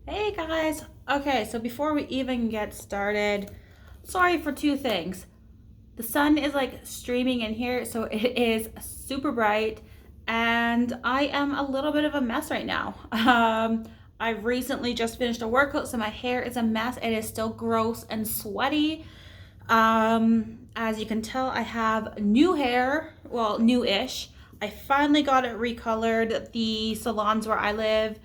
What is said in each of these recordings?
Hey guys. Okay, so before we even get started, sorry for two things. The sun is like streaming in here, so it is super bright, and I am a little bit of a mess right now. I've recently just finished a workout, so my hair is a mess. It is still gross and sweaty. As you can tell, I have new hair, well, new-ish. I finally got it recolored. The salons where I live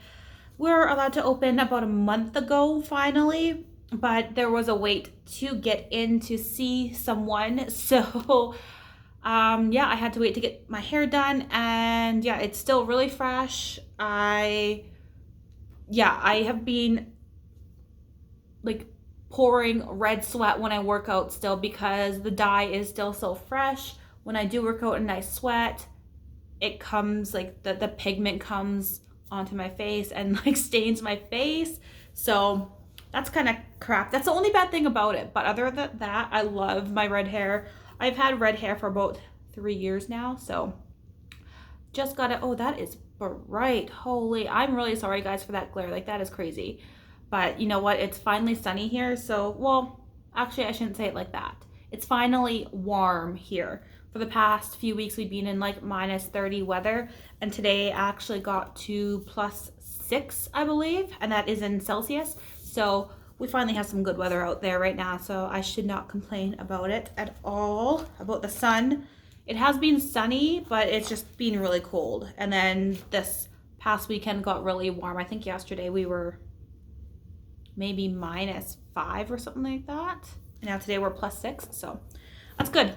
were allowed to open about a month ago, finally, but there was a wait to get in to see someone. So, yeah, I had to wait to get my hair done, and yeah, it's still really fresh. I have been like pouring red sweat when I work out still because the dye is still so fresh. When I do work out and I sweat, it comes like the pigment comes onto my face and like stains my face. So that's kind of crap. That's the only bad thing about it. But other than that, I love my red hair. I've had red hair for about 3 years now. So just got it. Oh, that is bright. Holy, I'm really sorry guys for that glare. Like that is crazy. But you know what? It's finally sunny here. So, well, actually I shouldn't say it like that. It's finally warm here. For the past few weeks, we've been in like minus 30 weather, and today actually got to +6, I believe, and that is in Celsius. So we finally have some good weather out there right now, so I should not complain about it at all. About the sun, it has been sunny, but it's just been really cold. And then this past weekend got really warm. I think yesterday we were maybe -5 or something like that. And now today we're +6, so that's good.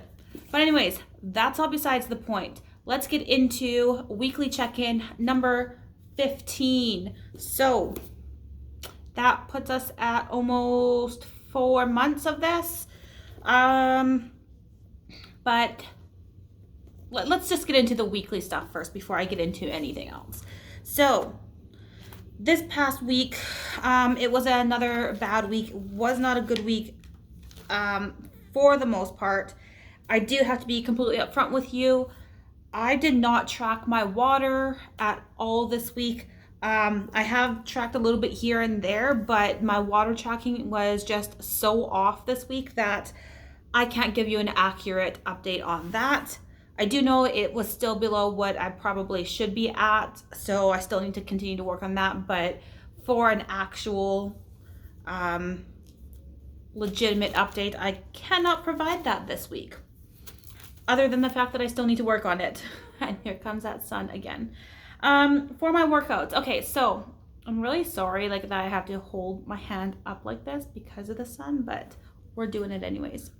But anyways, that's all besides the point. Let's get into weekly check-in number 15. So that puts us at almost 4 months of this. But let's just get into the weekly stuff first before I get into anything else. So this past week, it was another bad week. Was not a good week for the most part. I do have to be completely upfront with you. I did not track my water at all this week. I have tracked a little bit here and there, but my water tracking was just so off this week that I can't give you an accurate update on that. I do know it was still below what I probably should be at, so I still need to continue to work on that. But for an actual legitimate update, I cannot provide that this week, other than the fact that I still need to work on it. And here comes that sun again. For my workouts. Okay, so I'm really sorry like that I have to hold my hand up like this because of the sun, but we're doing it anyways.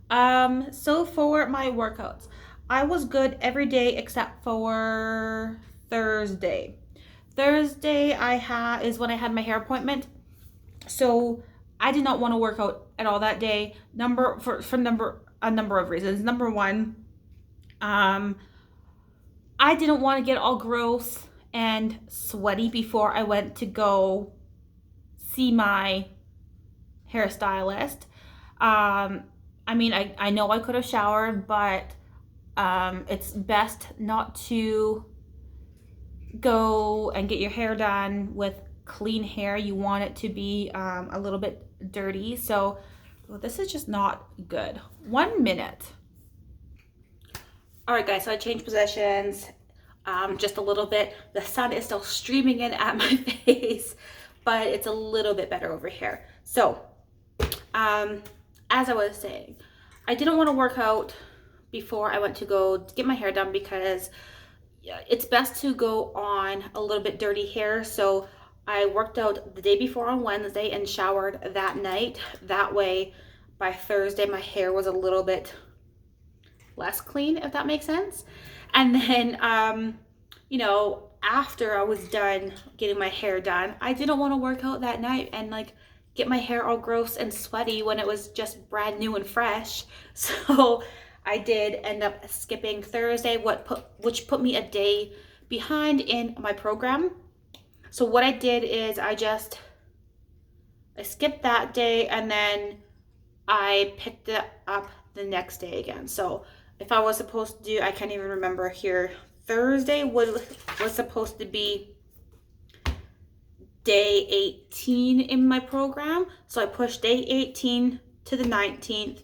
So for my workouts, I was good every day except for Thursday. Thursday is when I had my hair appointment. So I did not want to work out at all that day. A number of reasons. Number one, I didn't want to get all gross and sweaty before I went to go see my hairstylist. I mean, I know I could have showered, but it's best not to go and get your hair done with clean hair. You want it to be a little bit dirty. So well, this is just not good. 1 minute. All right, guys, so I changed positions just a little bit. The sun is still streaming in at my face, but it's a little bit better over here. So, as I was saying, I didn't want to work out before I went to go get my hair done because it's best to go on a little bit dirty hair. So I worked out the day before on Wednesday and showered that night. That way, by Thursday, my hair was a little bit less clean, if that makes sense. And then, after I was done getting my hair done, I didn't want to work out that night and like get my hair all gross and sweaty when it was just brand new and fresh. So I did end up skipping Thursday, which put me a day behind in my program. So what I did is I skipped that day and then I picked it up the next day again. So if I was supposed to do, I can't even remember here, Thursday was supposed to be day 18 in my program. So I pushed day 18 to the 19th.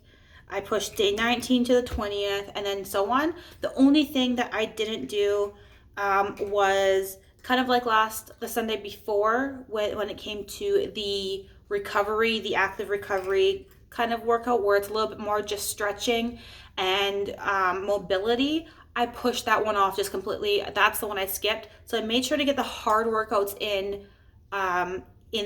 I pushed day 19 to the 20th, and then so on. The only thing that I didn't do was kind of like the Sunday before when it came to the recovery, the active recovery kind of workout where it's a little bit more just stretching and mobility. I pushed that one off just completely. That's the one I skipped. So I made sure to get the hard workouts in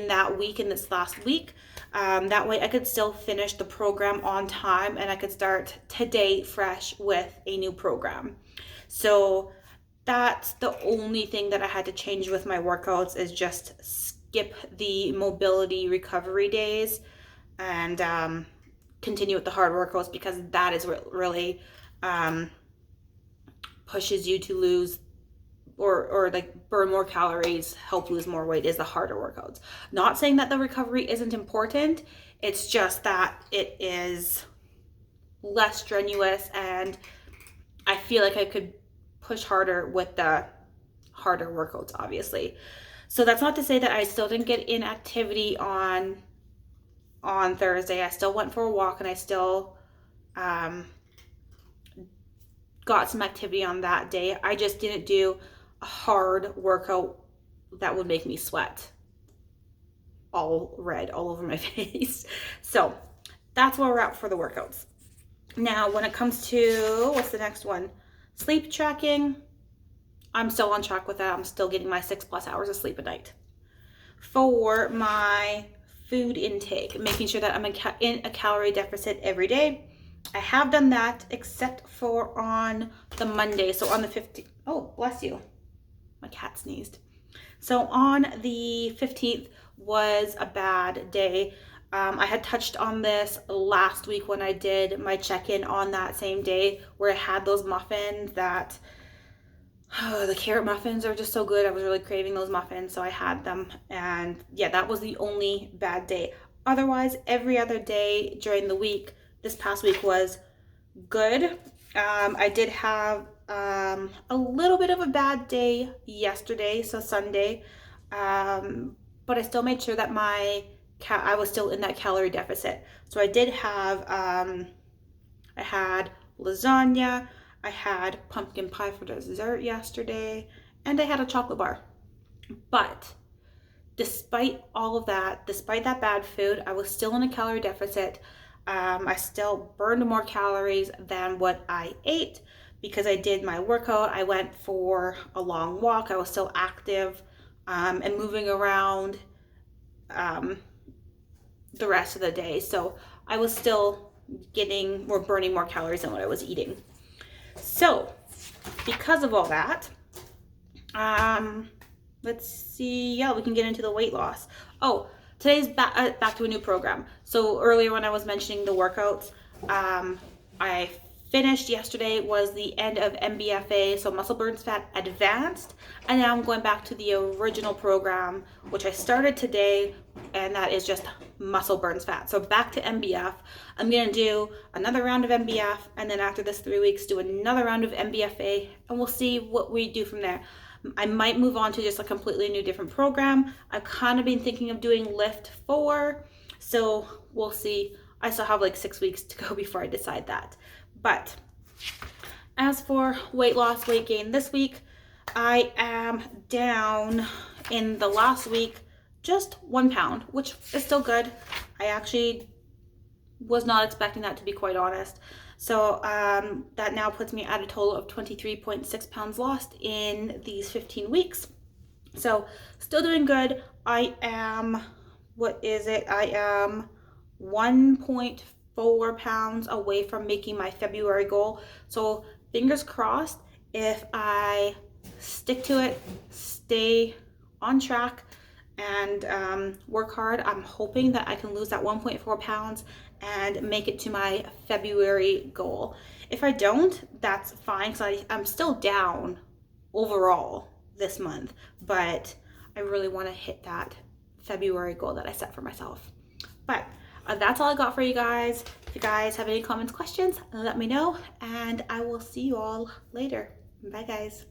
that week, in this last week. That way I could still finish the program on time and I could start today fresh with a new program. So that's the only thing that I had to change with my workouts, is just skip the mobility recovery days and continue with the hard workouts, because that is what really pushes you to lose or like burn more calories, help lose more weight, is the harder workouts. Not saying that the recovery isn't important, it's just that it is less strenuous and I feel like I could push harder with the harder workouts, obviously. So that's not to say that I still didn't get in activity on Thursday. I still went for a walk and I still got some activity on that day. I just didn't do a hard workout that would make me sweat all red all over my face. So that's where we're at for the workouts. Now, when it comes to, what's the next one? Sleep tracking. I'm still on track with that. I'm still getting my 6+ hours of sleep a night. For my food intake, making sure that I'm in a calorie deficit every day. I have done that except for on the Monday. So on the 15th, oh, bless you. My cat sneezed. So on the 15th was a bad day. I had touched on this last week when I did my check-in on that same day, where I had those muffins that, the carrot muffins are just so good. I was really craving those muffins, so I had them. And yeah, that was the only bad day. Otherwise, every other day during the week, this past week was good. I did have a little bit of a bad day yesterday, so Sunday, but I still made sure that I was still in that calorie deficit. So I did have, I had lasagna, I had pumpkin pie for dessert yesterday, and I had a chocolate bar. But despite all of that, despite that bad food, I was still in a calorie deficit. I still burned more calories than what I ate because I did my workout. I went for a long walk. I was still active and moving around the rest of the day. So I was still burning more calories than what I was eating. So because of all that, let's see. Yeah, we can get into the weight loss. Oh, today's back to a new program. So earlier when I was mentioning the workouts, I finished yesterday was the end of MBFA, so Muscle Burns Fat Advanced, and now I'm going back to the original program, which I started today, and that is just Muscle Burns Fat. So back to MBF. I'm gonna do another round of MBF, and then after this 3 weeks, do another round of MBFA, and we'll see what we do from there. I might move on to just a completely new different program. I've kind of been thinking of doing Lift 4, so we'll see. I still have like 6 weeks to go before I decide that. But as for weight loss, weight gain this week, I am down in the last week just 1 pound, which is still good. I actually was not expecting that, to be quite honest. So that now puts me at a total of 23.6 pounds lost in these 15 weeks. So still doing good. I am 1.4 pounds away from making my February goal. So fingers crossed, if I stick to it, stay on track, and work hard, I'm hoping that I can lose that 1.4 pounds and make it to my February goal. If I don't, that's fine, because I'm still down overall this month, but I really want to hit that February goal that I set for myself. But that's all I got for you guys. If you guys have any comments, questions, let me know, and I will see you all later. Bye, guys.